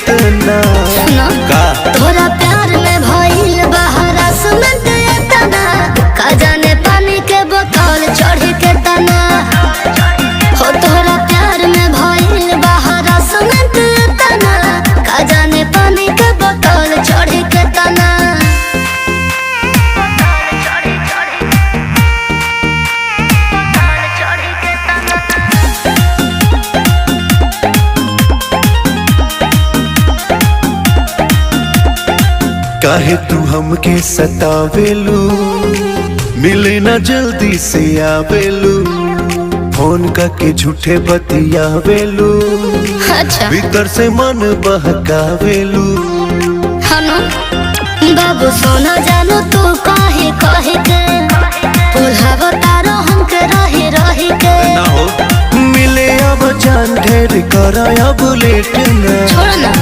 इतना का तोरा प्यार में भइल बहरा सुनत तना का जाने पानी के बोतल चढ़ के तना हो तोरा प्यार में भइल बहरा सुनत तना का जाने पानी के बोतल चढ़ के तना काहे तू हमके सतावेलू मिले ना जल्दी से आवेलू फोन करके झूठे बतियावेलू अच्छा भीतर से मन बहकावेलू हनु बाबू सोना जानो तू काहे कहे के पुल्हावा तारो हमके रही के ना हो मिले अब जान ढेर कर अब लेट ना छोड़ ना